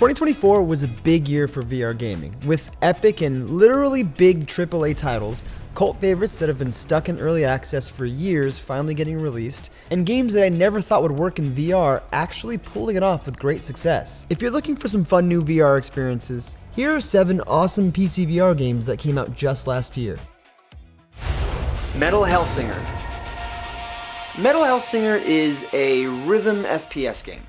2024 was a big year for VR gaming, with epic and literally big AAA titles, cult favorites that have been stuck in early access for years finally getting released, and games that I never thought would work in VR actually pulling it off with great success. If you're looking for some fun new VR experiences, here are 7 awesome PC VR games that came out just last year. Metal Hellsinger. Metal Hellsinger is a rhythm FPS game,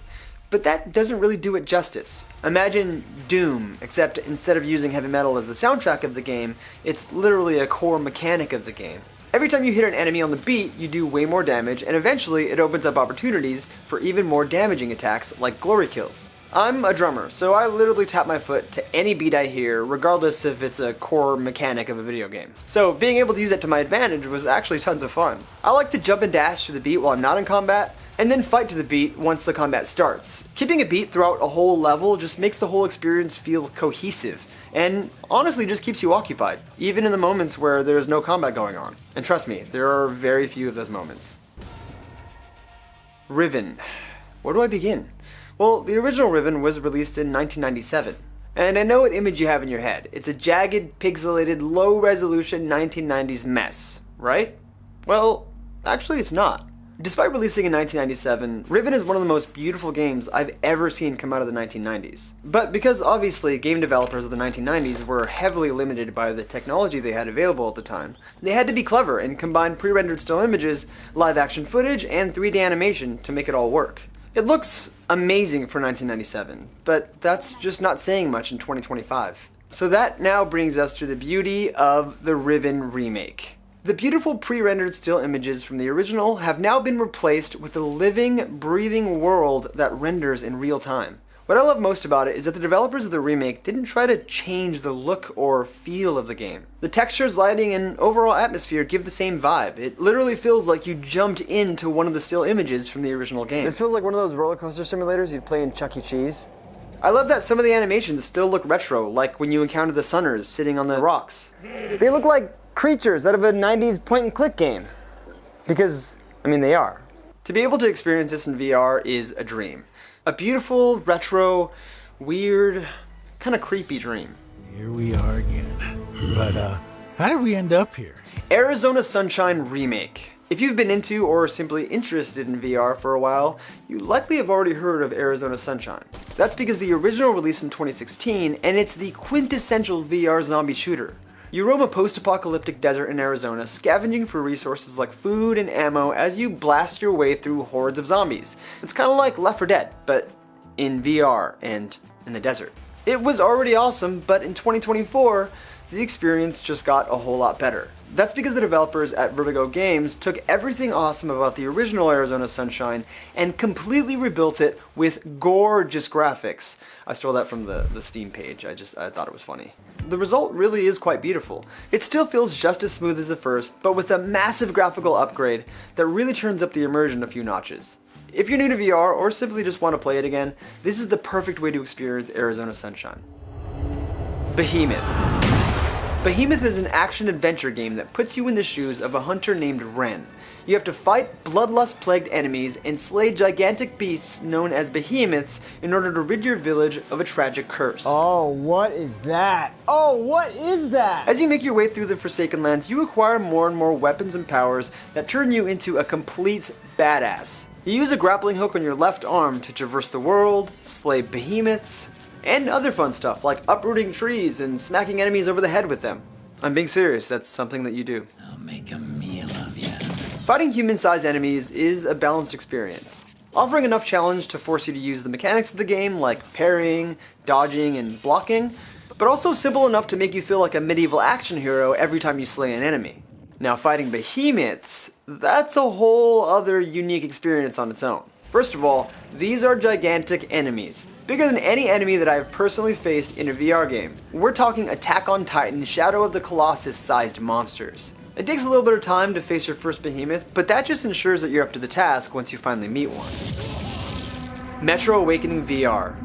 but that doesn't really do it justice. Imagine Doom, except instead of using heavy metal as the soundtrack of the game, it's literally a core mechanic of the game. Every time you hit an enemy on the beat, you do way more damage, and eventually it opens up opportunities for even more damaging attacks like glory kills. I'm a drummer, so I literally tap my foot to any beat I hear, regardless if it's a core mechanic of a video game. So being able to use that to my advantage was actually tons of fun. I like to jump and dash to the beat while I'm not in combat, and then fight to the beat once the combat starts. Keeping a beat throughout a whole level just makes the whole experience feel cohesive, and honestly just keeps you occupied, even in the moments where there's no combat going on. And trust me, there are very few of those moments. Riven. Where do I begin? Well, the original Riven was released in 1997. And I know what image you have in your head. It's a jagged, pixelated, low-resolution 1990s mess, right? Well, actually it's not. Despite releasing in 1997, Riven is one of the most beautiful games I've ever seen come out of the 1990s. But because obviously game developers of the 1990s were heavily limited by the technology they had available at the time, they had to be clever and combine pre-rendered still images, live-action footage, and 3D animation to make it all work. It looks amazing for 1997, but that's just not saying much in 2025. So that now brings us to the beauty of the Riven remake. The beautiful pre-rendered still images from the original have now been replaced with a living, breathing world that renders in real time. What I love most about it is that the developers of the remake didn't try to change the look or feel of the game. The textures, lighting, and overall atmosphere give the same vibe. It literally feels like you jumped into one of the still images from the original game. This feels like one of those roller coaster simulators you'd play in Chuck E. Cheese. I love that some of the animations still look retro, like when you encounter the Sunners sitting on the rocks. They look like creatures out of a 90s point-and-click game. Because, I mean, they are. To be able to experience this in VR is a dream. A beautiful, retro, weird, kind of creepy dream. Here we are again. But, how did we end up here? Arizona Sunshine Remake. If you've been into or simply interested in VR for a while, you likely have already heard of Arizona Sunshine. That's because the original released in 2016, and it's the quintessential VR zombie shooter. You roam a post-apocalyptic desert in Arizona, scavenging for resources like food and ammo as you blast your way through hordes of zombies. It's kind of like Left 4 Dead, but in VR and in the desert. It was already awesome, but in 2024, the experience just got a whole lot better. That's because the developers at Vertigo Games took everything awesome about the original Arizona Sunshine and completely rebuilt it with gorgeous graphics. I stole that from the Steam page, I thought it was funny. The result really is quite beautiful. It still feels just as smooth as the first, but with a massive graphical upgrade that really turns up the immersion a few notches. If you're new to VR or simply just want to play it again, this is the perfect way to experience Arizona Sunshine. Behemoth. Behemoth is an action-adventure game that puts you in the shoes of a hunter named Ren. You have to fight bloodlust-plagued enemies and slay gigantic beasts known as behemoths in order to rid your village of a tragic curse. Oh, what is that? Oh, what is that? As you make your way through the Forsaken Lands, you acquire more and more weapons and powers that turn you into a complete badass. You use a grappling hook on your left arm to traverse the world, slay behemoths, and other fun stuff like uprooting trees and smacking enemies over the head with them. I'm being serious, that's something that you do. I'll make a meal of you. Fighting human-sized enemies is a balanced experience, offering enough challenge to force you to use the mechanics of the game like parrying, dodging, and blocking, but also simple enough to make you feel like a medieval action hero every time you slay an enemy. Now fighting behemoths, that's a whole other unique experience on its own. First of all, these are gigantic enemies, bigger than any enemy that I have personally faced in a VR game. We're talking Attack on Titan, Shadow of the Colossus sized monsters. It takes a little bit of time to face your first behemoth, but that just ensures that you're up to the task once you finally meet one. Metro Awakening VR.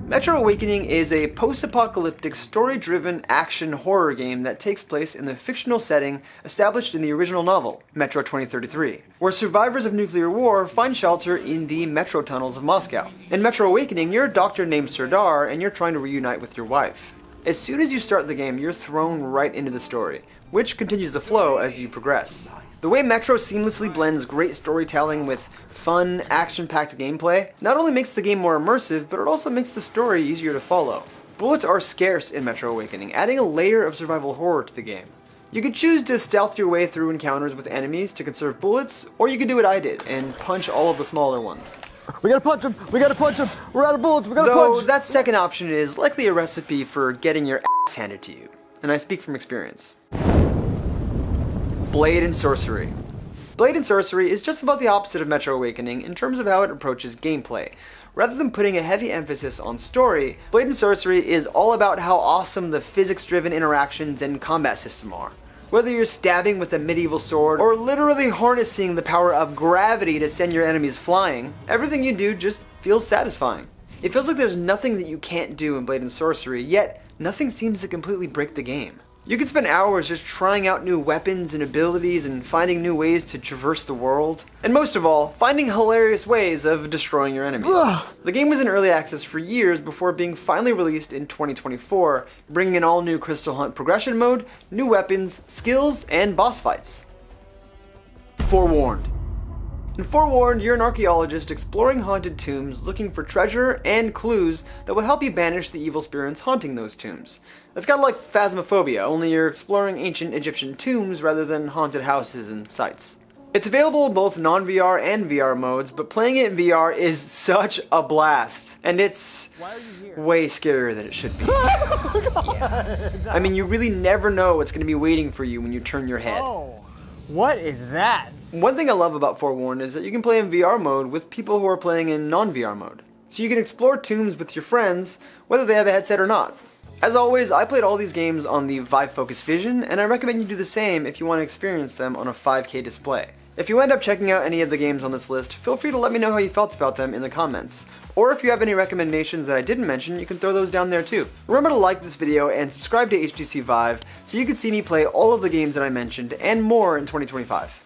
Metro Awakening is a post-apocalyptic, story-driven action horror game that takes place in the fictional setting established in the original novel, Metro 2033, where survivors of nuclear war find shelter in the metro tunnels of Moscow. In Metro Awakening, you're a doctor named Serdar, and you're trying to reunite with your wife. As soon as you start the game, you're thrown right into the story, which continues to flow as you progress. The way Metro seamlessly blends great storytelling with fun, action-packed gameplay not only makes the game more immersive, but it also makes the story easier to follow. Bullets are scarce in Metro Awakening, adding a layer of survival horror to the game. You could choose to stealth your way through encounters with enemies to conserve bullets, or you could do what I did and punch all of the smaller ones. We gotta punch him! We gotta punch him! We're out of bullets! We gotta Though punch! that second option is likely a recipe for getting your ass handed to you, and I speak from experience. Blade and Sorcery. Blade and Sorcery is just about the opposite of Metro Awakening in terms of how it approaches gameplay. Rather than putting a heavy emphasis on story, Blade and Sorcery is all about how awesome the physics-driven interactions and combat system are. Whether you're stabbing with a medieval sword or literally harnessing the power of gravity to send your enemies flying, everything you do just feels satisfying. It feels like there's nothing that you can't do in Blade and Sorcery, yet nothing seems to completely break the game. You could spend hours just trying out new weapons and abilities and finding new ways to traverse the world. And most of all, finding hilarious ways of destroying your enemies. The game was in early access for years before being finally released in 2024, bringing an all-new Crystal Hunt progression mode, new weapons, skills, and boss fights. Forewarned. In Forewarned, you're an archaeologist exploring haunted tombs looking for treasure and clues that will help you banish the evil spirits haunting those tombs. It's kind of like Phasmophobia, only you're exploring ancient Egyptian tombs rather than haunted houses and sites. It's available in both non-VR and VR modes, but playing it in VR is such a blast. And it's way scarier than it should be. I mean, you really never know what's going to be waiting for you when you turn your head. Oh, what is that? One thing I love about Forewarned is that you can play in VR mode with people who are playing in non-VR mode. So you can explore tombs with your friends, whether they have a headset or not. As always, I played all these games on the VIVE Focus Vision, and I recommend you do the same if you want to experience them on a 5K display. If you end up checking out any of the games on this list, feel free to let me know how you felt about them in the comments. Or if you have any recommendations that I didn't mention, you can throw those down there too. Remember to like this video and subscribe to HTC VIVE so you can see me play all of the games that I mentioned and more in 2025.